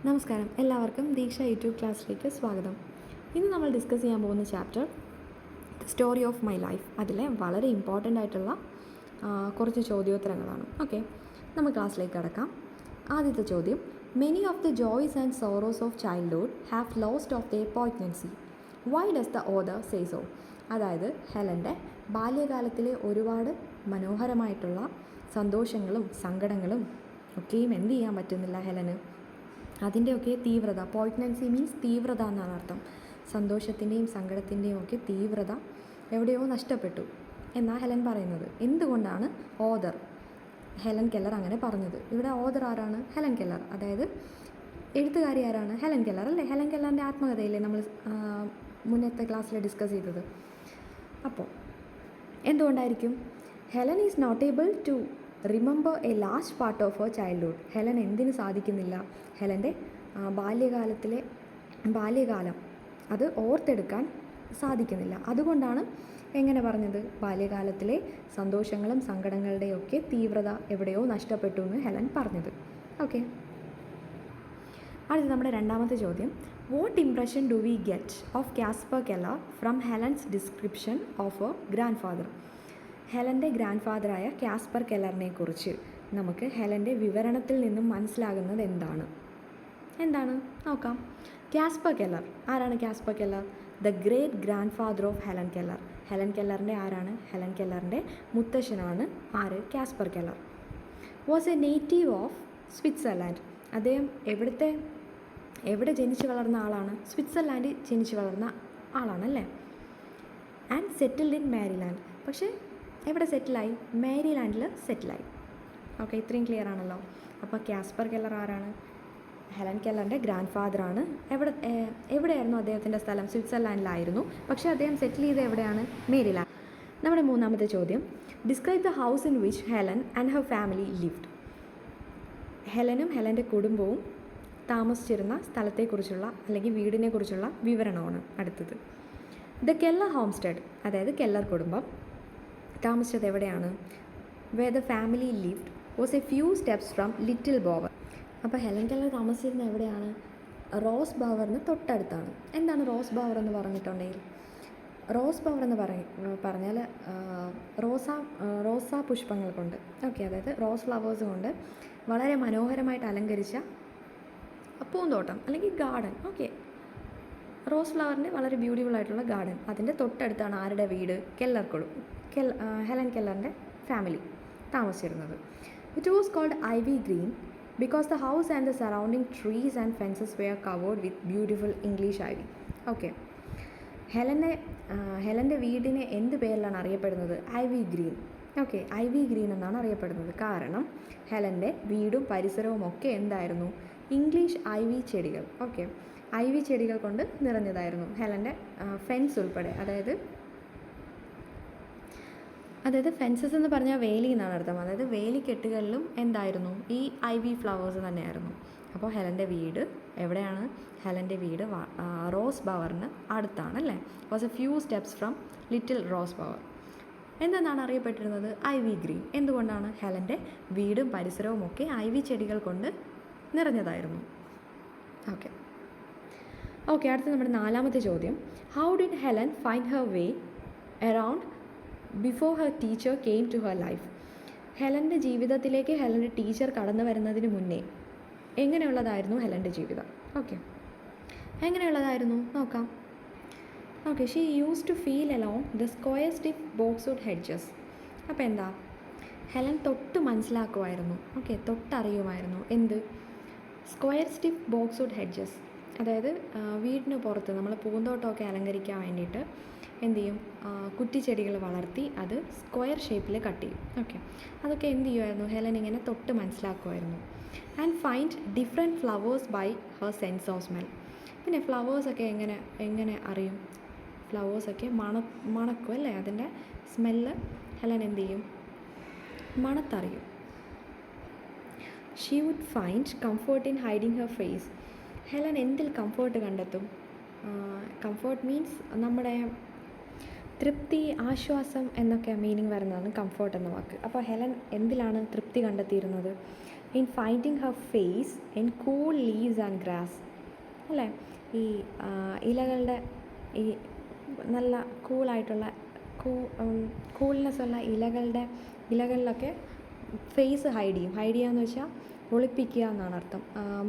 നമസ്കാരം, എല്ലാവർക്കും ദീക്ഷ യൂട്യൂബ് ക്ലാസ്സിലേക്ക് സ്വാഗതം. ഇന്ന് നമ്മൾ ഡിസ്കസ് ചെയ്യാൻ പോകുന്ന chapter the story of my life. അതിലെ വളരെ ഇമ്പോർട്ടൻ്റ് ആയിട്ടുള്ള കുറച്ച് ചോദ്യോത്തരങ്ങളാണ്. ഓക്കെ, നമ്മൾ ക്ലാസ്സിലേക്ക് കടക്കാം. ആദ്യത്തെ ചോദ്യം: many of the joys and sorrows of childhood have lost of their poignancy. Why does the author say so? അതായത് ഹെലൻ്റെ ബാല്യകാലത്തിലെ ഒരുപാട് മനോഹരമായിട്ടുള്ള സന്തോഷങ്ങളും സങ്കടങ്ങളും ഒക്കെയും എന്ത് ചെയ്യാൻ പറ്റുന്നില്ല ഹെലന്. അതിൻ്റെയൊക്കെ തീവ്രത, പോയിഗ്നൻസി മീൻസ് തീവ്രത എന്നാണ് അർത്ഥം. സന്തോഷത്തിൻ്റെയും സങ്കടത്തിൻ്റെയും ഒക്കെ തീവ്രത എവിടെയോ നഷ്ടപ്പെട്ടു എന്നാണ് ഹെലൻ പറയുന്നത്. എന്തുകൊണ്ടാണ് ഓതർ ഹെലൻ കെല്ലർ അങ്ങനെ പറഞ്ഞത്? ഇവിടെ ഓതർ ആരാണ്? Helen Keller. അതായത് എഴുത്തുകാരി ആരാണ്? ഹെലൻ കെല്ലർ അല്ലേ? ഹെലൻ കെല്ലറിൻ്റെ ആത്മകഥയില്ലേ നമ്മൾ മുന്നത്തെ ക്ലാസ്സിൽ ഡിസ്കസ് ചെയ്തത്. അപ്പോൾ എന്തുകൊണ്ടായിരിക്കും? Helen is not able to remember a last part of her childhood. Helen എന്തിനു സാധിക്കുന്നില്ല? ഹെലൻ്റെ ബാല്യകാലം അത് ഓർത്തെടുക്കാൻ സാധിക്കുന്നില്ല. അതുകൊണ്ടാണ് എങ്ങനെ പറഞ്ഞത്? ബാല്യകാലത്തിലെ സന്തോഷങ്ങളും സങ്കടങ്ങളുടെയൊക്കെ തീവ്രത എവിടെയോ നഷ്ടപ്പെട്ടു എന്ന് ഹെലൻ പറഞ്ഞത്. ഓക്കെ, അടുത്ത നമ്മുടെ രണ്ടാമത്തെ ചോദ്യം: what impression do we get of Caspar Keller from Helen's description of a grandfather? ഹെലൻ്റെ ഗ്രാൻഡ് ഫാദറായ കാസ്പർ കെല്ലറിനെ കുറിച്ച് നമുക്ക് ഹെലൻ്റെ വിവരണത്തിൽ നിന്നും മനസ്സിലാകുന്നത് എന്താണ് നോക്കാം. കാസ്പർ കെല്ലർ ആരാണ്? Caspar Keller the great grandfather of Helen Keller. Helen കെല്ലറിൻ്റെ ആരാണ്? ഹെലൻ കെല്ലറിൻ്റെ മുത്തശ്ശനാണ് ആര്? Caspar Keller. Was a native of Switzerland. അദ്ദേഹം എവിടെ ജനിച്ചു വളർന്ന ആളാണ്? സ്വിറ്റ്സർലാൻഡിൽ ജനിച്ചു വളർന്ന ആളാണല്ലേ. And settled in Maryland. പക്ഷേ എവിടെ സെറ്റിലായി? മാരിലാൻഡിൽ സെറ്റിലായി. ഓക്കെ, ഇത്രയും ക്ലിയർ ആണല്ലോ. അപ്പോൾ കാസ്പർ കെല്ലർ ആരാണ്? ഹെലൻ കെല്ലറിൻ്റെ ഗ്രാൻഡ് ഫാദറാണ്. എവിടെയായിരുന്നു അദ്ദേഹത്തിൻ്റെ സ്ഥലം? സ്വിറ്റ്സർലാൻഡിലായിരുന്നു. പക്ഷേ അദ്ദേഹം സെറ്റിൽ ചെയ്ത് എവിടെയാണ്? മേരിലാൻഡ്. നമ്മുടെ മൂന്നാമത്തെ ചോദ്യം: describe the house in which Helen and her family lived. ഹെലനും ഹെലൻ്റെ കുടുംബവും താമസിച്ചിരുന്ന സ്ഥലത്തെക്കുറിച്ചുള്ള അല്ലെങ്കിൽ വീടിനെക്കുറിച്ചുള്ള വിവരണമാണ് അടുത്തത്. ദ കെല്ലർ ഹോംസ്റ്റെഡ്, അതായത് കെല്ലർ കുടുംബം താമസിച്ചത് എവിടെയാണ്? Where the family lived was a few steps from little bower. അപ്പോൾ ഹെലൻ കെല്ലർ താമസിച്ചിരുന്നത് എവിടെയാണ്? റോസ് ബവറിന് തൊട്ടടുത്താണ്. എന്താണ് റോസ് ബവർ എന്ന് പറഞ്ഞിട്ടുണ്ടെങ്കിൽ? റോസ് ബവർ എന്ന് പറഞ്ഞാൽ റോസാ പുഷ്പങ്ങൾ കൊണ്ട്, ഓക്കെ, അതായത് റോസ് ഫ്ലവേഴ്സ് കൊണ്ട് വളരെ മനോഹരമായിട്ട് അലങ്കരിച്ച പൂന്തോട്ടം അല്ലെങ്കിൽ ഗാർഡൻ. ഓക്കെ, റോസ് ഫ്ലവറിൻ്റെ വളരെ ബ്യൂട്ടിഫുൾ ആയിട്ടുള്ള ഗാർഡൻ. അതിൻ്റെ തൊട്ടടുത്താണ് ആരുടെ വീട്? ഹെലൻ കെല്ലറിൻ്റെ ഫാമിലി താമസിച്ചിരുന്നത്. It was called ivy green because the house and the surrounding trees and fences were covered with beautiful English ivy. Okay, ഹെലൻ്റെ വീടിനെ എന്ത് പേരിലാണ് അറിയപ്പെടുന്നത്? Ivy green. Okay, ivy green എന്നാണ് അറിയപ്പെടുന്നത്. കാരണം ഹെലൻ്റെ വീടും പരിസരവും ഒക്കെ എന്തായിരുന്നു? ഇംഗ്ലീഷ് ഐവി ചെടികൾ. ഓക്കെ, ഐവി ചെടികൾ കൊണ്ട് നിറഞ്ഞതായിരുന്നു. ഹെലൻ്റെ ഫെൻസ് ഉൾപ്പെടെ, അതായത് ഫെൻസസ് എന്ന് പറഞ്ഞാൽ വേലി എന്നാണ് അർത്ഥം. അതായത് വേലിക്കെട്ടുകളിലും എന്തായിരുന്നു? ഈ ഐവി ഫ്ലവേഴ്സ് തന്നെയായിരുന്നു. അപ്പോൾ ഹെലൻ്റെ വീട് എവിടെയാണ്? ഹെലൻ്റെ വീട് റോസ് ബവറിന് അടുത്താണ് അല്ലേ. Was a few steps from little rose bower. എന്തെന്നാണ് അറിയപ്പെട്ടിരുന്നത്? Ivy green. എന്തുകൊണ്ടാണ്? ഹെലൻ്റെ വീടും പരിസരവും ഒക്കെ ഐവി ചെടികൾ കൊണ്ട് നിറഞ്ഞതായിരുന്നു. ഓക്കെ, അടുത്ത നമ്മുടെ നാലാമത്തെ ചോദ്യം: how did Helen find her way around before her teacher came to her life. ഹെലൻ്റെ ജീവിതത്തിലേക്ക് ഹെലൻ്റെ ടീച്ചർ കടന്നു വരുന്നതിന് മുന്നേ എങ്ങനെയുള്ളതായിരുന്നു ഹെലൻ്റെ ജീവിതം? ഓക്കെ, എങ്ങനെയുള്ളതായിരുന്നു നോക്കാം. Okay, she use to feel along the square stiff boxwood hedges. അപ്പോൾ എന്താ? ഹെലൻ മനസ്സിലാക്കുമായിരുന്നു. ഓക്കെ, തൊട്ടറിയുമായിരുന്നു. എന്ത്? Square stiff boxwood hedges. അതായത് വീടിന് പുറത്ത് നമ്മൾ പൂന്തോട്ടമൊക്കെ അലങ്കരിക്കാൻ വേണ്ടിയിട്ട് എന്ത് ചെയ്യും? കുറ്റിച്ചെടികൾ വളർത്തി അത് സ്ക്വയർ ഷേപ്പിൽ കട്ട് ചെയ്യും. ഓക്കെ, അതൊക്കെ എന്ത് ചെയ്യുമായിരുന്നു? ഹെലൻ ഇങ്ങനെ മനസ്സിലാക്കുമായിരുന്നു. And find different flowers by her sense of smell. പിന്നെ ഫ്ലവേഴ്സൊക്കെ എങ്ങനെ അറിയും? ഫ്ലവേഴ്സൊക്കെ മണക്കും അല്ലേ. അതിൻ്റെ സ്മെല്ല് ഹെലൻ എന്ത് ചെയ്യും? മണത്തറിയും. She would find comfort in hiding her face. Helen എന്തിൽ കംഫേർട്ട് കണ്ടെത്തും? കംഫേർട്ട് മീൻസ് നമ്മുടെ തൃപ്തി, ആശ്വാസം എന്നൊക്കെ മീനിങ് വരുന്നതാണ് കംഫേർട്ട് എന്ന വാക്ക്. അപ്പോൾ ഹെലൻ എന്തിലാണ് തൃപ്തി കണ്ടെത്തിയിരുന്നത്? In finding her face in cool leaves and grass. അല്ലേ, ഈ ഇലകളുടെ ഈ നല്ല കൂളായിട്ടുള്ള കൂൾനെസ്സുള്ള ഇലകളിലൊക്കെ ഫേസ് ഹൈഡ് ചെയ്യുക എന്ന് വെച്ചാൽ ഒളിപ്പിക്കുക എന്നാണ് അർത്ഥം,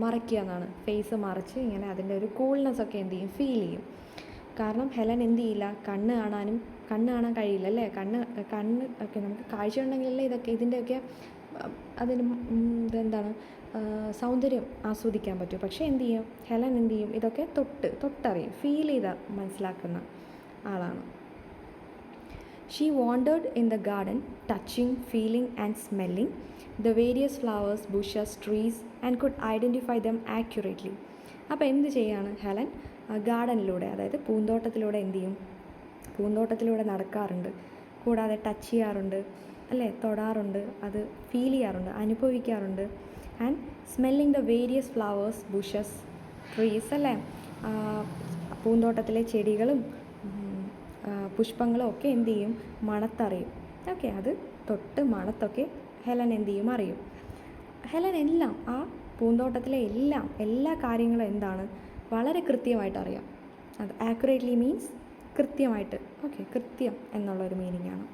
മറയ്ക്കുക എന്നാണ്. ഫേസ് മറച്ച് ഇങ്ങനെ അതിൻ്റെ ഒരു കൂൾനെസ്സൊക്കെ എന്ത് ചെയ്യും, ഫീൽ ചെയ്യും. കാരണം ഹെലൻ എന്ത് ചെയ്യില്ല, കണ്ണ് കാണാൻ കഴിയില്ല അല്ലേ. കണ്ണ് ഒക്കെ നമുക്ക് കാഴ്ച ഉണ്ടെങ്കിലല്ലേ ഇതിൻ്റെയൊക്കെ അതിന് ഇതെന്താണ് സൗന്ദര്യം ആസ്വദിക്കാൻ പറ്റും. പക്ഷേ എന്ത് ചെയ്യും, ഹെലൻ എന്ത് ചെയ്യും, ഇതൊക്കെ തൊട്ടറിയും, ഫീൽ ചെയ്ത മനസ്സിലാക്കുന്ന ആളാണ്. She wandered in the garden, touching, feeling and smelling the various flowers, bushes, trees and could identify them accurately. അപ്പോൾ എന്ത് ചെയ്യാണ് ഹെലൻ, ഗാർഡനിലൂടെ അതായത് പൂന്തോട്ടത്തിലൂടെ എന്ത് ചെയ്യും, പൂന്തോട്ടത്തിലൂടെ നടക്കാറുണ്ട്, കൂടാതെ ടച്ച് ചെയ്യാറുണ്ട് അല്ലേ, തൊടാറുണ്ട്, അത് ഫീൽ ചെയ്യാറുണ്ട്, അനുഭവിക്കാറുണ്ട്. And smelling the various flowers, bushes, trees അല്ലേ, പൂന്തോട്ടത്തിലെ ചെടികളും പുഷ്പങ്ങളും ഒക്കെ എന്ത് ചെയ്യും, മണത്തറിയും. ഓക്കെ, അത് തൊട്ട് മണത്തൊക്കെ ഹെലൻ എന്ത് ചെയ്യും, അറിയും. ഹെലൻ എല്ലാം ആ പൂന്തോട്ടത്തിലെ എല്ലാ കാര്യങ്ങളും എന്താണ് വളരെ കൃത്യമായിട്ട് അറിയാം. അത് ആക്യുറേറ്റ്ലി മീൻസ് കൃത്യമായിട്ട്. ഓക്കെ, കൃത്യം എന്നുള്ളൊരു മീനിങ്ങാണ്.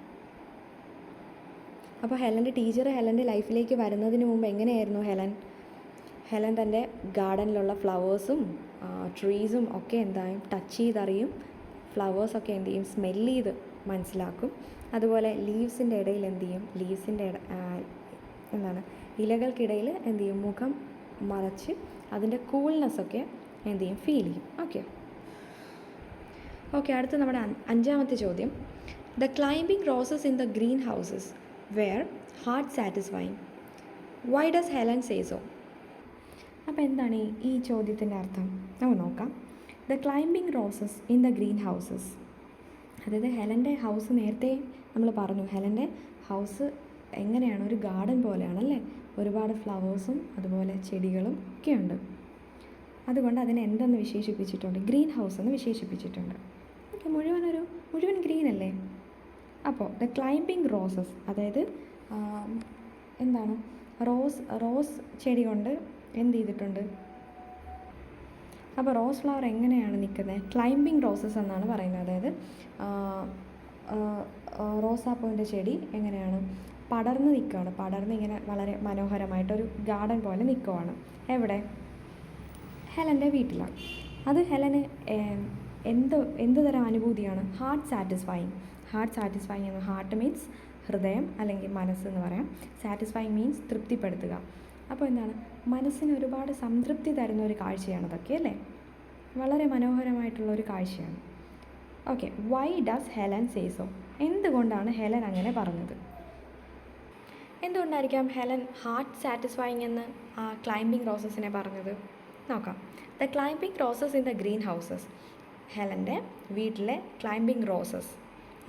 അപ്പോൾ ഹെലൻ്റെ ടീച്ചർ ഹെലൻ്റെ ലൈഫിലേക്ക് വരുന്നതിന് മുമ്പ് എങ്ങനെയായിരുന്നു ഹെലൻ തൻ്റെ ഗാർഡനിലുള്ള ഫ്ലവേഴ്സും ട്രീസും ഒക്കെ എന്തായും ടച്ച് ചെയ്തറിയും, ഫ്ലവേഴ്സൊക്കെ എന്ത് ചെയ്യും, സ്മെല്ല് ചെയ്ത് മനസ്സിലാക്കും. അതുപോലെ ലീവ്സിൻ്റെ ഇടയിൽ എന്ത് ചെയ്യും, ഇലകൾക്കിടയിൽ എന്ത് ചെയ്യും, മുഖം മറച്ച് അതിൻ്റെ കൂൾനെസ്സൊക്കെ എന്ത് ചെയ്യും, ഫീൽ ചെയ്യും. ഓക്കെ, അടുത്ത നമ്മുടെ 5ാമത്തെ ചോദ്യം. The climbing roses in the green houses were heart satisfying. Why does Helen say so? അപ്പോൾ എന്താണ് ഈ ചോദ്യത്തിൻ്റെ അർത്ഥം? നമുക്ക് നോക്കാം. The climbing roses in the green houses, അതായത് ഹെലൻ്റെ ഹൗസ് നേരത്തെ നമ്മൾ പറഞ്ഞു, ഹെലൻ്റെ ഹൗസ് എങ്ങനെയാണ്, ഒരു ഗാർഡൻ പോലെയാണല്ലേ, ഒരുപാട് ഫ്ലവേഴ്സും അതുപോലെ ചെടികളും ഒക്കെ ഉണ്ട്. അതുകൊണ്ട് അതിനെ എന്തെന്ന് വിശേഷിപ്പിച്ചിട്ടുണ്ട്, ഗ്രീൻ ഹൗസ് എന്ന് വിശേഷിപ്പിച്ചിട്ടുണ്ട്. ഓക്കെ, മുഴുവൻ ഗ്രീൻ അല്ലേ. അപ്പോൾ ദ ക്ലൈംബിംഗ് റോസസ്, അതായത് എന്താണ്, റോസ് ചെടി കൊണ്ട് എന്ത് ചെയ്തിട്ടുണ്ട്. അപ്പോൾ റോസ് ഫ്ലവർ എങ്ങനെയാണ് നിൽക്കുന്നത്, ക്ലൈംബിംഗ് റോസസ് എന്നാണ് പറയുന്നത്. അതായത് റോസാപ്പൂവിൻ്റെ ചെടി എങ്ങനെയാണ് പടർന്ന് നിൽക്കുകയാണ്, പടർന്ന് ഇങ്ങനെ വളരെ മനോഹരമായിട്ടൊരു ഗാർഡൻ പോലെ നിൽക്കുവാണ്. എവിടെ, ഹെലൻ്റെ വീട്ടിലാണ്. അത് ഹെലന് എന്ത് തരം അനുഭൂതിയാണ്, ഹാർട്ട് സാറ്റിസ്ഫൈങ് എന്ന്. ഹാർട്ട് മീൻസ് ഹൃദയം അല്ലെങ്കിൽ മനസ്സെന്ന് പറയാം. സാറ്റിസ്ഫൈങ് മീൻസ് തൃപ്തിപ്പെടുത്തുക. അപ്പോൾ എന്താണ്, മനസ്സിന് ഒരുപാട് സംതൃപ്തി തരുന്ന ഒരു കാഴ്ചയാണ് അതൊക്കെ അല്ലേ, വളരെ മനോഹരമായിട്ടുള്ള ഒരു കാഴ്ചയാണ്. Okay, Y does Helen say so? എന്തുകൊണ്ടാണ് ഹെലൻ അങ്ങനെ പറഞ്ഞത്? എന്തുകൊണ്ടായിരിക്കാം ഹെലൻ ഹാർട്ട് സാറ്റിസ്ഫൈങ് എന്ന് ആ ക്ലൈംബിംഗ് റോസസിനെ പറഞ്ഞത്? നോക്കാം. The climbing roses in the green houses, ഹെലൻ്റെ വീട്ടിലെ ക്ലൈംബിംഗ് റോസസ്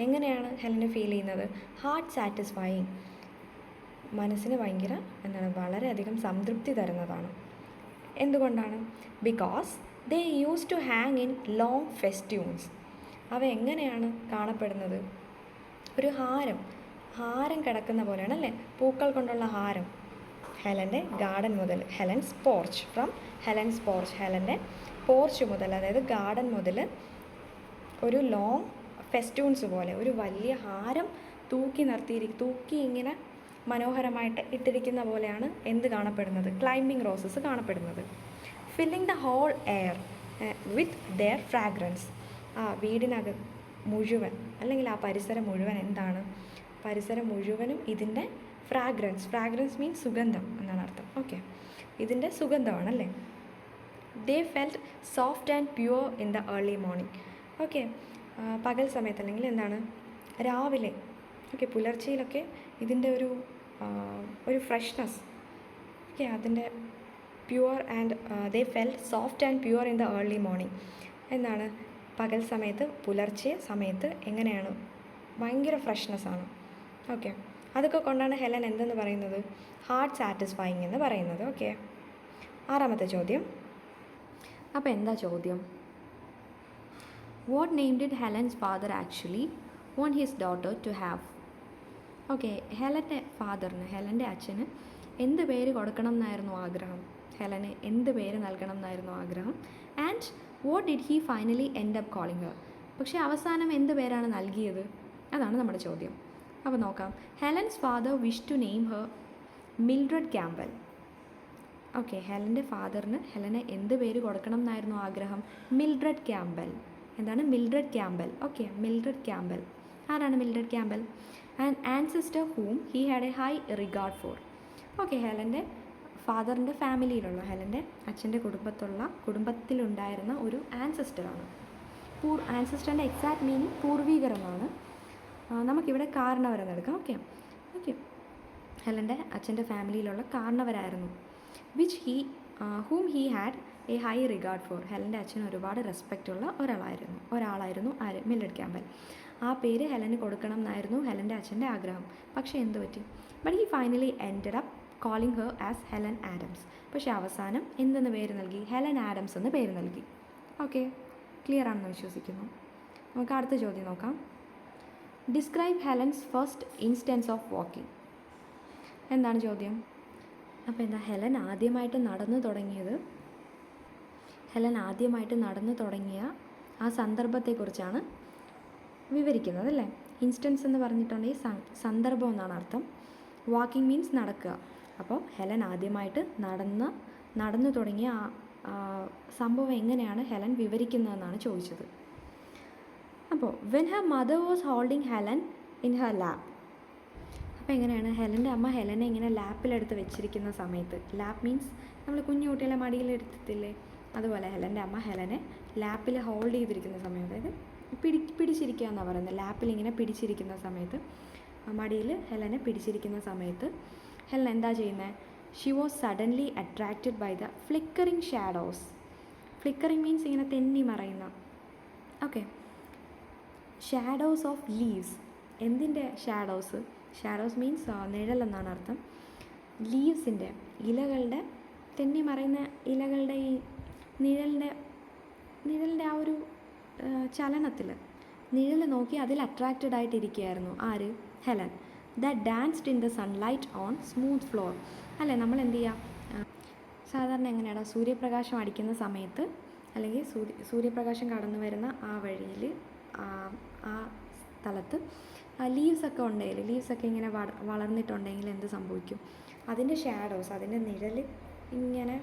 എങ്ങനെയാണ് ഹെലന് ഫീൽ ചെയ്യുന്നത്, ഹാർട്ട് സാറ്റിസ്ഫൈങ്, മനസ്സിന് ഭയങ്കര വളരെയധികം സംതൃപ്തി തരുന്നതാണ്. എന്തുകൊണ്ടാണ്? Because they use to hang in long festoons. അവ എങ്ങനെയാണ് കാണപ്പെടുന്നത്, ഒരു ഹാരം കിടക്കുന്ന പോലെയാണ് അല്ലേ, പൂക്കൾ കൊണ്ടുള്ള ഹാരം. ഹെലൻ്റെ ഗാർഡൻ മുതൽ, ഹെലൻസ് പോർച്ച്, ഹെലൻ്റെ പോർച്ച് മുതൽ, അതായത് ഗാർഡൻ മുതൽ ഒരു ലോങ് ഫെസ്റ്റൂൺസ് പോലെ ഒരു വലിയ ഹാരം തൂക്കി ഇങ്ങനെ മനോഹരമായിട്ട് ഇട്ടിരിക്കുന്ന പോലെയാണ് എന്ത് കാണപ്പെടുന്നത്, ക്ലൈംബിംഗ് റോസസ് കാണപ്പെടുന്നത്. Filling the whole air with their fragrance. ആ വീടിനകം മുഴുവൻ അല്ലെങ്കിൽ ആ പരിസരം മുഴുവൻ എന്താണ്, പരിസരം മുഴുവനും ഇതിൻ്റെ ഫ്രാഗ്രൻസ് മീൻസ് സുഗന്ധം എന്നാണ് അർത്ഥം. ഓക്കെ, ഇതിൻ്റെ സുഗന്ധമാണല്ലേ. They felt soft and pure in the early morning. Okay, പകൽ സമയത്ത് അല്ലെങ്കിൽ എന്താണ് രാവിലെ, ഓക്കെ പുലർച്ചയിലൊക്കെ ഇതിൻ്റെ ഒരു ഫ്രഷ്നെസ്, ഓക്കെ അതിൻ്റെ pure and they felt soft and pure in the early morning. എന്താണ്, പകൽ സമയത്ത് പുലർച്ചെ സമയത്ത് എങ്ങനെയാണ് ഭയങ്കര ഫ്രഷ്നെസ്സാണ്. ഓക്കെ, അതൊക്കെ കൊണ്ടാണ് ഹെലൻ എന്തെന്ന് പറയുന്നത്, ഹാർട്ട് സാറ്റിസ്ഫൈങ് എന്ന് പറയുന്നത്. ഓക്കെ, 6ാമത്തെ ചോദ്യം. അപ്പോൾ എന്താ ചോദ്യം? What name did Helen's father actually want his daughter to have? Okay, ഹെലൻ്റെ അച്ഛന് എന്ത് പേര് കൊടുക്കണം എന്നായിരുന്നു ആഗ്രഹം? ഹെലന് എന്ത് പേര് നൽകണം എന്നായിരുന്നു ആഗ്രഹം? And what did he finally end up calling Har? പക്ഷേ അവസാനം എന്ത് പേരാണ് നൽകിയത്? അതാണ് നമ്മുടെ ചോദ്യം. അപ്പോൾ നോക്കാം. Helen's father wish to name her Mildred Campbell. Okay, ഹെലൻ്റെ ഫാദറിന് ഹെലനെ എന്ത് പേര് കൊടുക്കണം എന്നായിരുന്നു ആഗ്രഹം? Mildred Campbell. എന്താണ്? Mildred Campbell. Okay, Mildred Campbell. ആരാണ് Mildred Campbell? An ancestor whom he had a high regard for. Okay, ഹെലൻ്റെ ഫാദറിൻ്റെ ഫാമിലിയിലുള്ള, ഹെലൻ്റെ അച്ഛൻ്റെ കുടുംബത്തിലുണ്ടായിരുന്ന ഒരു ആൻസിസ്റ്ററാണ്. ആൻസിസ്റ്ററിൻ്റെ എക്സാക്ട് മീനിങ് പൂർവികർ എന്നാണ്. നമുക്കിവിടെ കാരണവരെന്ന് എടുക്കാം. ഓക്കെ ഓക്കെ ഹെലൻ്റെ അച്ഛൻ്റെ ഫാമിലിയിലുള്ള കാരണവരായിരുന്നു. Whom he had a high regard for. ഹെലൻ്റെ അച്ഛന് ഒരുപാട് റെസ്പെക്റ്റ് ഉള്ള ഒരാളായിരുന്നു ആര്? Mildred Campbell. ആ പേര് ഹെലന് കൊടുക്കണം എന്നായിരുന്നു ഹെലൻ്റെ അച്ഛൻ്റെ ആഗ്രഹം. പക്ഷേ എന്ത് പറ്റി? But he finally ended up calling Har as Helen Adams. പക്ഷേ അവസാനം എന്തെന്ന് പേര് നൽകി? ഹെലൻ ആഡംസ് എന്ന് പേര് നൽകി. ഓക്കെ, ക്ലിയർ ആണെന്ന് വിശ്വസിക്കുന്നു. നമുക്ക് അടുത്ത ചോദ്യം നോക്കാം. Describe Helen's first instance of walking. എന്താണ് ചോദ്യം? അപ്പോൾ എന്താ, ഹെലൻ ആദ്യമായിട്ട് നടന്നു തുടങ്ങിയ ആ സന്ദർഭത്തെക്കുറിച്ചാണ് വിവരിക്കുന്നത് അല്ലേ? ഇൻസ്റ്റൻസ് എന്ന് പറഞ്ഞിട്ടുണ്ടെങ്കിൽ സന്ദർഭം എന്നാണ് അർത്ഥം. വാക്കിംഗ് മീൻസ് നടക്കുക. അപ്പോൾ ഹെലൻ ആദ്യമായിട്ട് നടന്നു തുടങ്ങിയ സംഭവം എങ്ങനെയാണ് ഹെലൻ വിവരിക്കുന്നതെന്നാണ് ചോദിച്ചത്. അപ്പോൾ when her mother was holding Helen in her lap. അപ്പോൾ എങ്ങനെയാണ് ഹെലൻ്റെ അമ്മ ഹെലനെ ഇങ്ങനെ ലാപ്പിലെടുത്ത് വെച്ചിരിക്കുന്ന സമയത്ത്, ലാപ്പ് മീൻസ് നമ്മൾ കുഞ്ഞു കുട്ടികളെ മടിയിലെടുത്തില്ലേ, അതുപോലെ ഹെലൻ്റെ അമ്മ ഹെലനെ ലാപ്പിൽ ഹോൾഡ് ചെയ്തിരിക്കുന്ന സമയം, അതായത് പിടിച്ചിരിക്കുക എന്നാണ് പറയുന്നത്. ലാപ്പിൽ ഇങ്ങനെ പിടിച്ചിരിക്കുന്ന സമയത്ത്, മടിയിൽ ഹെലനെ പിടിച്ചിരിക്കുന്ന സമയത്ത് ഹെലൻ എന്താ ചെയ്യുന്നത്? She was suddenly attracted by the flickering shadows. Flickering means ഇങ്ങനെ തെന്നി മറയുന്ന. Okay, shadows of leaves. എന്തിൻ്റെ ഷാഡോസ്? ഷാഡോസ് മീൻസ് നിഴൽ എന്നാണ് അർത്ഥം. ലീവ്സിൻ്റെ, ഇലകളുടെ, തെന്നി മറയുന്ന ഇലകളുടെ ഈ നിഴലിൻ്റെ ആ ഒരു ചലനത്തിൽ, നിഴൽ നോക്കി അതിൽ അട്രാക്റ്റഡ് ആയിട്ടിരിക്കുകയായിരുന്നു ആര്? Helen. That danced in the sunlight on smooth floor. അല്ലേ, നമ്മൾ എന്ത് ചെയ്യുക? സാധാരണ എങ്ങനെയാണ്, സൂര്യപ്രകാശം അടിക്കുന്ന സമയത്ത്, അല്ലെങ്കിൽ സൂര്യപ്രകാശം കടന്നു വരുന്ന ആ വഴിയിൽ, ആ സ്ഥലത്ത് ലീവ്സൊക്കെ ഉണ്ടെങ്കിൽ, ലീവ്സൊക്കെ ഇങ്ങനെ വളർന്നിട്ടുണ്ടെങ്കിൽ എന്ത് സംഭവിക്കും? അതിൻ്റെ ഷാഡോസ്, അതിൻ്റെ നിഴൽ ഇങ്ങനെ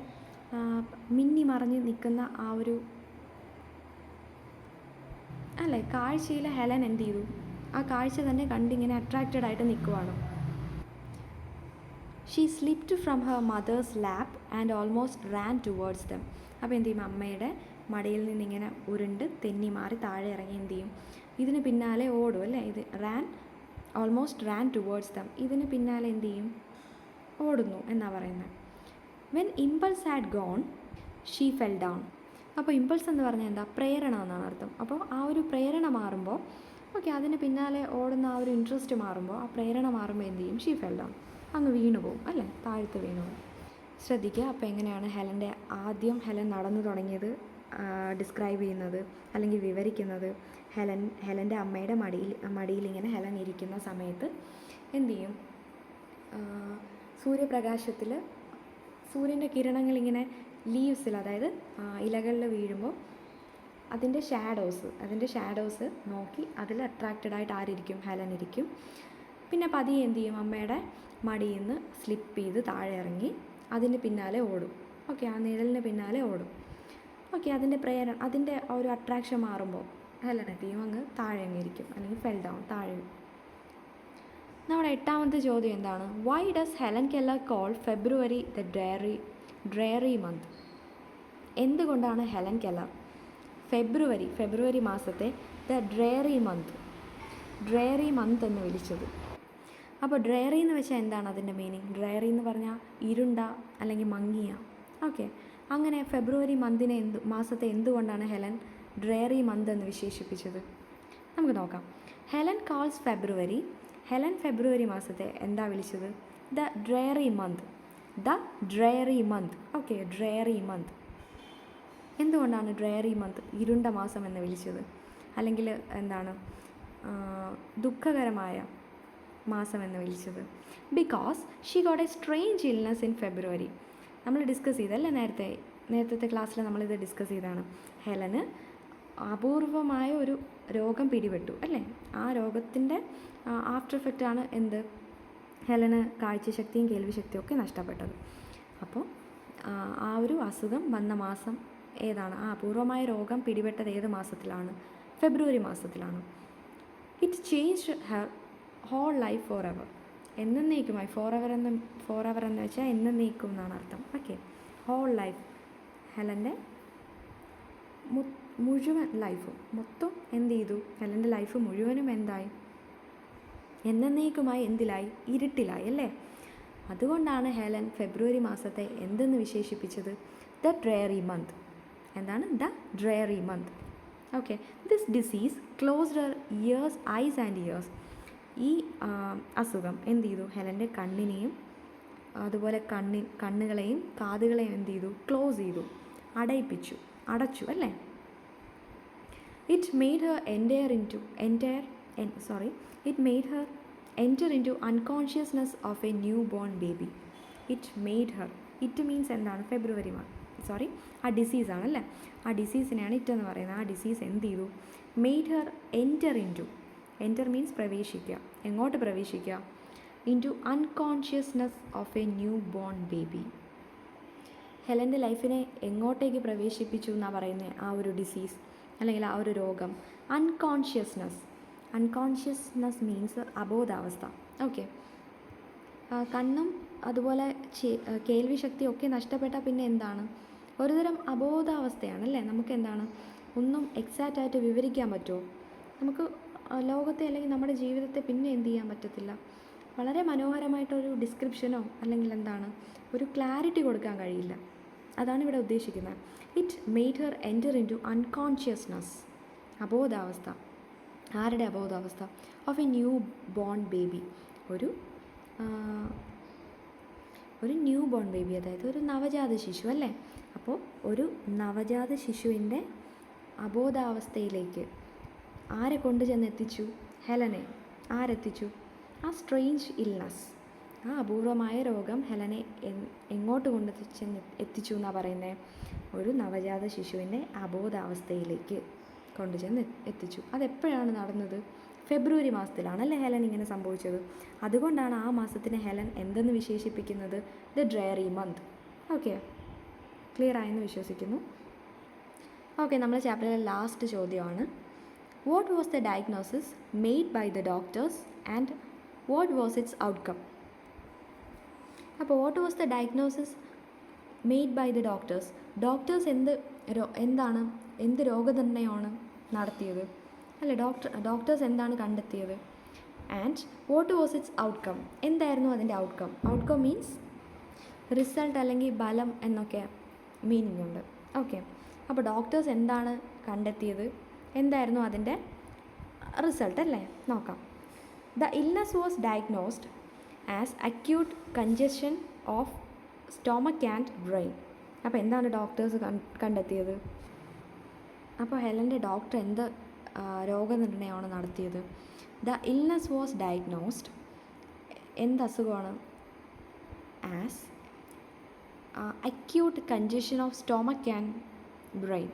മിന്നി മറിഞ്ഞ് നിൽക്കുന്ന ആ ഒരു, അല്ലേ, കാഴ്ചയിൽ ഹെലൻ എന്ത് ചെയ്തു? ആ കാഴ്ച തന്നെ കണ്ടിങ്ങനെ അട്രാക്റ്റഡ് ആയിട്ട് നിൽക്കുവാണ്. She slipped from her mother's lap and almost ran towards them. അപ്പോൾ എന്ത് ചെയ്യും? അമ്മയുടെ മടിയിൽ നിന്നിങ്ങനെ ഉരുണ്ട് തെന്നി മാറി താഴെ ഇറങ്ങി എന്ത് ചെയ്യും? ഇതിന് പിന്നാലെ ഓടും അല്ലേ? ഇത് ഓൾമോസ്റ്റ് റാൻ ടുവേർഡ്സ് ദം. ഇതിന് പിന്നാലെ എന്ത് ചെയ്യും? ഓടുന്നു എന്നാണ് പറയുന്നത്. When impulse had gone she fell down. അപ്പോൾ ഇമ്പൾസ് എന്ന് പറഞ്ഞാൽ എന്താ? പ്രേരണ എന്നാണ് അർത്ഥം. അപ്പോൾ ആ ഒരു പ്രേരണ മാറുമ്പോൾ, ഓക്കെ, അതിന് പിന്നാലെ ഓടുന്ന ആ ഒരു ഇൻട്രസ്റ്റ് മാറുമ്പോൾ, ആ പ്രേരണ മാറുമ്പോൾ എന്ത് ചെയ്യും? She fell down. അങ്ങ് വീണു പോകും അല്ലേ? താഴത്ത് വീണു പോകും. ശ്രദ്ധിക്കുക. അപ്പോൾ എങ്ങനെയാണ് ഹെലൻ നടന്നു തുടങ്ങിയത് ഡിസ്ക്രൈബ് ചെയ്യുന്നത് അല്ലെങ്കിൽ വിവരിക്കുന്നത്? ഹെലൻ്റെ അമ്മയുടെ മടിയിൽ ഇങ്ങനെ ഹെലൻ ഇരിക്കുന്ന സമയത്ത് എന്ത് ചെയ്യും? സൂര്യപ്രകാശത്തിൽ സൂര്യൻ്റെ കിരണങ്ങൾ ഇങ്ങനെ ലീവ്സിൽ, അതായത് ഇലകളിൽ വീഴുമ്പോൾ അതിൻ്റെ ഷാഡോസ് നോക്കി അതിൽ അട്രാക്റ്റഡ് ആയിട്ട് ആരിയ്ക്കും? ഹെലൻ ഇരിക്കും. പിന്നെ പതിയെ എന്ത് ചെയ്യും? അമ്മയുടെ മടിയിൽ നിന്ന് സ്ലിപ്പ് ചെയ്ത് താഴെ ഇറങ്ങി അതിന് പിന്നാലെ ഓടും. ഓക്കെ, ആ നിഴലിന് പിന്നാലെ ഓടും. ഓക്കെ, അതിൻ്റെ ഒരു അട്രാക്ഷൻ മാറുമ്പോൾ ഹെലൻ എന്ത് ചെയ്യും? അങ്ങ് താഴെ അങ്ങ് ഇരിക്കും, അല്ലെങ്കിൽ ഫെൽ ഡൗൺ, താഴെ. നമ്മുടെ 8ാമത്തെ ചോദ്യം എന്താണ്? Why does Helen Keller call February the dreary month? എന്തുകൊണ്ടാണ് ഹെലൻ കെല്ലർ ഫെബ്രുവരി മാസത്തെ ദ ഡ്രയറി മന്ത് എന്ന് വിളിച്ചത്? അപ്പോൾ ഡ്രയറി എന്ന് വെച്ചാൽ എന്താണ് അതിൻ്റെ മീനിങ്? ഡ്രയറി എന്ന് പറഞ്ഞാൽ ഇരുണ്ട അല്ലെങ്കിൽ മങ്ങിയ. ഓക്കെ, അങ്ങനെ ഫെബ്രുവരി മാസത്തെ എന്തുകൊണ്ടാണ് ഹെലൻ ഡ്രയറി മന്ത് എന്ന് വിശേഷിപ്പിച്ചത്? നമുക്ക് നോക്കാം. ഹെലൻ ഫെബ്രുവരി മാസത്തെ എന്താ വിളിച്ചത്? The dreary month. Okay, dreary month. എന്തുകൊണ്ടാണ് ഡ്രയറി മന്ത്, ഇരുണ്ട മാസം എന്ന് വിളിച്ചത്? അല്ലെങ്കിൽ എന്താണ്, ദുഃഖകരമായ മാസം എന്ന് വിളിച്ചത്? Because she got A strange illness in February. നമ്മൾ ഡിസ്കസ് ചെയ്തല്ലേ നേരത്തെ ക്ലാസ്സിൽ നമ്മളിത് ഡിസ്കസ് ചെയ്തതാണ്. ഹെലന് അപൂർവമായ ഒരു രോഗം പിടിപെട്ടു അല്ലേ? ആ രോഗത്തിൻ്റെ ആഫ്റ്റർ എഫക്റ്റാണ് എന്ത്? ഹെലന് കാഴ്ചശക്തിയും കേൾവിശക്തിയും ഒക്കെ നഷ്ടപ്പെട്ടത്. അപ്പോൾ ആ ഒരു അസുഖം വന്ന മാസം ഏതാണ്? ആ അപൂർവമായ രോഗം പിടിപെട്ടത് ഏത് മാസത്തിലാണ്? ഫെബ്രുവരി മാസത്തിലാണ്. It change her whole life forever. എന്നേക്കുമായി. ഫോർ എവർ എന്ന് വെച്ചാൽ എന്നേക്കും എന്നാണ് അർത്ഥം. Okay, whole life. ഹെലൻ്റെ മുഴുവൻ ലൈഫും മൊത്തം എന്ത് ചെയ്തു? ഹെലൻ്റെ ലൈഫ് മുഴുവനും എന്തായി? എന്നേക്കുമായി എന്തിലായി? ഇരുട്ടിലായി അല്ലേ? അതുകൊണ്ടാണ് ഹെലൻ ഫെബ്രുവരി മാസത്തെ എന്തെന്ന് വിശേഷിപ്പിച്ചത്? The dreary month. എന്താണ്? The dreary month. Okay, this disease closed her ears, eyes and ears. ഈ അസുഖം എന്ത് ചെയ്തു? ഹെലൻ്റെ കണ്ണിനെയും അതുപോലെ കണ്ണുകളെയും കാതുകളെയും എന്ത് ചെയ്തു? ക്ലോസ് ചെയ്തു, അടച്ചു അല്ലേ? It made her enter into unconsciousness of a newborn baby. It means എന്താണ്? ഫെബ്രുവരി ആ ഡിസീസാണല്ലേ? ആ ഡിസീസിനെയാണ് ഇറ്റ് എന്ന് പറയുന്നത്. ആ ഡിസീസ് എന്ത് ചെയ്തു? മെയ്ഡ് ഹെർ എൻറ്റർ മീൻസ് പ്രവേശിക്കുക. എങ്ങോട്ട് പ്രവേശിക്കുക? Into unconsciousness of a newborn baby. ഹെലൻ്റെ ലൈഫിനെ എങ്ങോട്ടേക്ക് പ്രവേശിപ്പിച്ചു എന്നാണ് പറയുന്നത് ആ ഒരു ഡിസീസ് അല്ലെങ്കിൽ ആ ഒരു രോഗം? Unconsciousness means അബോധാവസ്ഥ. ഓക്കെ, കണ്ണും അതുപോലെ കേൾവി ശക്തിയൊക്കെ നഷ്ടപ്പെട്ടാൽ പിന്നെ എന്താണ്? ഒരുതരം അബോധാവസ്ഥയാണല്ലേ? നമുക്ക് എന്താണ്? ഒന്നും എക്സാക്റ്റായിട്ട് വിവരിക്കാൻ പറ്റുമോ? നമുക്ക് ലോകത്തെ അല്ലെങ്കിൽ നമ്മുടെ ജീവിതത്തെ പിന്നെ എന്ത് ചെയ്യാൻ പറ്റത്തില്ല. വളരെ മനോഹരമായിട്ടൊരു ഡിസ്ക്രിപ്ഷനോ അല്ലെങ്കിൽ എന്താണ് ഒരു ക്ലാരിറ്റി കൊടുക്കാൻ കഴിയില്ല. അതാണ് ഇവിടെ ഉദ്ദേശിക്കുന്നത്. It made her enter into unconsciousness, അബോധാവസ്ഥ. ആരുടെ അബോധാവസ്ഥ? Of a newborn baby. ഒരു ന്യൂ ബോൺ ബേബി, അതായത് ഒരു നവജാത ശിശു അല്ലേ? അപ്പോൾ ഒരു നവജാത ശിശുവിൻ്റെ അബോധാവസ്ഥയിലേക്ക് ആരെ കൊണ്ടുചെന്ന് എത്തിച്ചു? ഹെലനെ. ആരെത്തിച്ചു? ആ സ്ട്രേഞ്ച് ഇൽനസ്, ആ അപൂർവമായ രോഗം ഹെലനെ എങ്ങോട്ട് ചെന്ന് എത്തിച്ചു എന്നാണ് പറയുന്നത്? ഒരു നവജാത ശിശുവിൻ്റെ അബോധാവസ്ഥയിലേക്ക് കൊണ്ടുചെന്ന് എത്തിച്ചു. അതെപ്പോഴാണ് നടന്നത്? ഫെബ്രുവരി മാസത്തിലാണല്ലേ ഹെലൻ ഇങ്ങനെ സംഭവിച്ചത്. അതുകൊണ്ടാണ് ആ മാസത്തിനെ ഹെലൻ എന്തെന്ന് വിശേഷിപ്പിക്കുന്നത്? The dreary month. Okay, clear ആയെന്ന് വിശ്വസിക്കുന്നു. ഓക്കെ, നമ്മുടെ ചാപ്റ്ററിലെ ലാസ്റ്റ് ചോദ്യമാണ്. What was the diagnosis made by the doctors and what was its outcome? അപ്പോൾ what was the diagnosis made by the doctors? Doctors എന്ത് രോഗനിർണയമാണ് നടത്തിയത് അല്ലേ? ഡോക്ടേഴ്സ് എന്താണ് കണ്ടെത്തിയത്? And what was its outcome? എന്തായിരുന്നു അതിൻ്റെ ഔട്ട്കം? ഔട്ട്കം മീൻസ് റിസൾട്ട് അല്ലെങ്കിൽ ഫലം എന്നൊക്കെ മീനിങ് ഉണ്ട്. ഓക്കെ, അപ്പോൾ ഡോക്ടേഴ്സ് എന്താണ് കണ്ടെത്തിയത്? എന്തായിരുന്നു അതിൻ്റെ റിസൾട്ട് അല്ലേ? നോക്കാം. The illness was diagnosed as acute congestion of stomach and brain. അപ്പോൾ എന്താണ് ഡോക്ടേഴ്സ് കണ്ടെത്തിയത്? അപ്പോൾ ഹെലൻ്റെ ഡോക്ടർ എന്ത് രോഗനിർണയമാണ് നടത്തിയത്? ദ ഇൽനെസ് വാസ് ഡയഗ്നോസ്ഡ്, എന്ത് അസുഖമാണ്? As acute congestion of stomach and brain.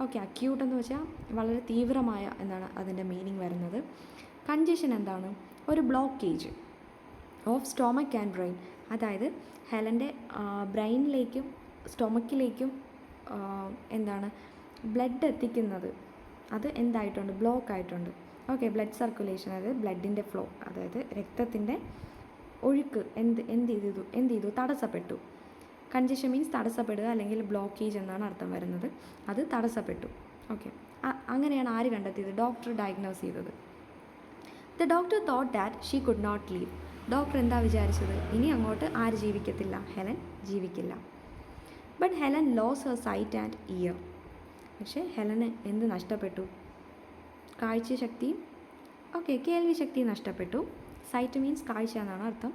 Okay, acute എന്ന് വെച്ചാൽ വളരെ തീവ്രമായ എന്നാണ് അതിൻ്റെ മീനിങ് വരുന്നത്. കൺജഷൻ എന്താണ്? ഒരു blockage of stomach and brain, അതായത് ഹെലൻ്റെ ബ്രെയിനിലേക്കും സ്റ്റൊമക്കിലേക്കും എന്താണ് ബ്ലഡ് എത്തിക്കുന്നത് അത് എന്തായിട്ടുണ്ട്? ബ്ലോക്ക് ആയിട്ടുണ്ട്. ഓക്കെ, ബ്ലഡ് സർക്കുലേഷൻ, അതായത് ബ്ലഡിൻ്റെ ഫ്ലോ, അതായത് രക്തത്തിൻ്റെ ഒഴുക്ക് എന്ത് ചെയ്തു? തടസ്സപ്പെട്ടു. കൺജഷൻ മീൻസ് തടസ്സപ്പെടുക അല്ലെങ്കിൽ ബ്ലോക്കേജ് എന്നാണ് അർത്ഥം വരുന്നത്. അത് തടസ്സപ്പെട്ടു. ഓക്കെ, അങ്ങനെയാണ് ആര് കണ്ടെത്തിയത്? ഡോക്ടർ ഡയഗ്നോസ് ചെയ്തത്. The doctor thought that she could not live. ഡോക്ടർ എന്താ വിചാരിച്ചത്? ഇനി അങ്ങോട്ട് ആര് ജീവിക്കത്തില്ല? ഹെലൻ ജീവിക്കില്ല. But Helen lost her sight and ear. പക്ഷേ ഹെലന് എന്ത് നഷ്ടപ്പെട്ടു? കാഴ്ചശക്തിയും കേൾവി ശക്തിയും നഷ്ടപ്പെട്ടു. സൈറ്റ് മീൻസ് കാഴ്ച എന്നാണ് അർത്ഥം.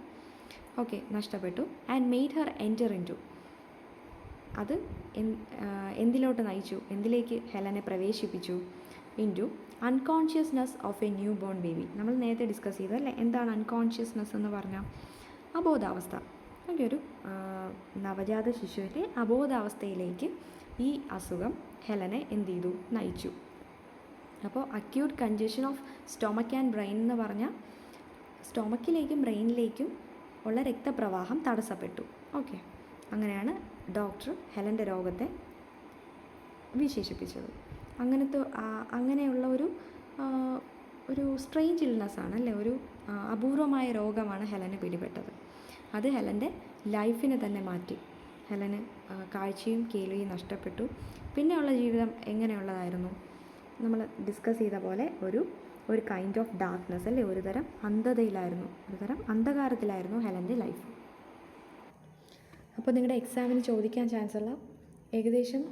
ഓക്കെ, നഷ്ടപ്പെട്ടു. And made her enter into, അത് എന്തിലോട്ട് നയിച്ചു? എന്തിലേക്ക് ഹെലനെ പ്രവേശിപ്പിച്ചു? Into unconsciousness of a newborn baby. നമ്മൾ നേരത്തെ ഡിസ്കസ് ചെയ്തു അല്ലേ, എന്താണ് അൺകോൺഷ്യസ്നെസ് എന്ന് പറഞ്ഞാൽ? അബോധാവസ്ഥ. ഓക്കെ, ഒരു നവജാത ശിശുവിൻ്റെ അബോധാവസ്ഥയിലേക്ക് ഈ അസുഖം ഹെലനെ എന്ത് ചെയ്തു? നയിച്ചു. അപ്പോൾ acute congestion of stomach and brain എന്ന് പറഞ്ഞാൽ സ്റ്റൊമക്കിലേക്കും ബ്രെയിനിലേക്കും ഉള്ള രക്തപ്രവാഹം തടസ്സപ്പെട്ടു. ഓക്കെ, അങ്ങനെയാണ് ഡോക്ടർ ഹെലൻ്റെ രോഗത്തെ വിശേഷിപ്പിച്ചത്. അങ്ങനെയുള്ള ഒരു സ്ട്രെയിഞ്ച് ഇൽനെസ്സാണ് അല്ലേ, ഒരു അപൂർവമായ രോഗമാണ് ഹെലന് പിടിപെട്ടത്. അത് ഹെലൻ്റെ ലൈഫിനെ തന്നെ മാറ്റി. ഹെലന് കാഴ്ചയും കേൾവിയും നഷ്ടപ്പെട്ടു. പിന്നെയുള്ള ജീവിതം എങ്ങനെയുള്ളതായിരുന്നു? നമ്മൾ ഡിസ്കസ് ചെയ്ത പോലെ ഒരു കൈൻഡ് ഓഫ് ഡാർക്ക്നെസ് അല്ലേ, ഒരു തരം അന്ധതയിലായിരുന്നു, ഒരു തരം അന്ധകാരത്തിലായിരുന്നു ഹെലൻ്റെ ലൈഫ്. അപ്പോൾ നിങ്ങളുടെ എക്സാമിന് ചോദിക്കാൻ ചാൻസുള്ള ഏകദേശം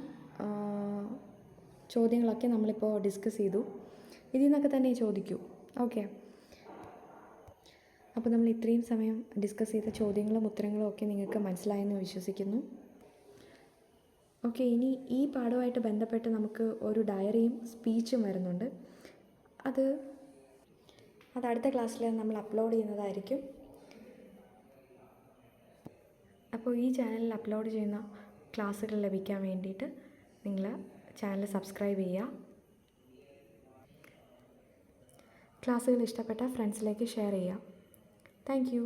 ചോദ്യങ്ങളൊക്കെ നമ്മളിപ്പോൾ ഡിസ്കസ് ചെയ്തു. ഇതിൽ നിന്നൊക്കെ തന്നെ ചോദിക്കൂ. ഓക്കെ, അപ്പോൾ നമ്മൾ ഇത്രയും സമയം ഡിസ്കസ് ചെയ്ത ചോദ്യങ്ങളും ഉത്തരങ്ങളും ഒക്കെ നിങ്ങൾക്ക് മനസ്സിലായെന്ന് വിശ്വസിക്കുന്നു. ഓക്കെ, ഇനി ഈ പാഠവുമായിട്ട് ബന്ധപ്പെട്ട് നമുക്ക് ഒരു ഡയറിയും സ്പീച്ചും വരുന്നുണ്ട്. അത് അടുത്ത ക്ലാസ്സിൽ നമ്മൾ അപ്ലോഡ് ചെയ്യുന്നതായിരിക്കും. അപ്പോൾ ഈ ചാനലിൽ അപ്ലോഡ് ചെയ്യുന്ന ക്ലാസ്സുകൾ ലഭിക്കാൻ വേണ്ടിയിട്ട് നിങ്ങൾ ചാനൽ സബ്സ്ക്രൈബ് ചെയ്യുക. ക്ലാസ്സുകൾ ഇഷ്ടപ്പെട്ട ഫ്രണ്ട്സിലേക്ക് ഷെയർ ചെയ്യുക. Thank you.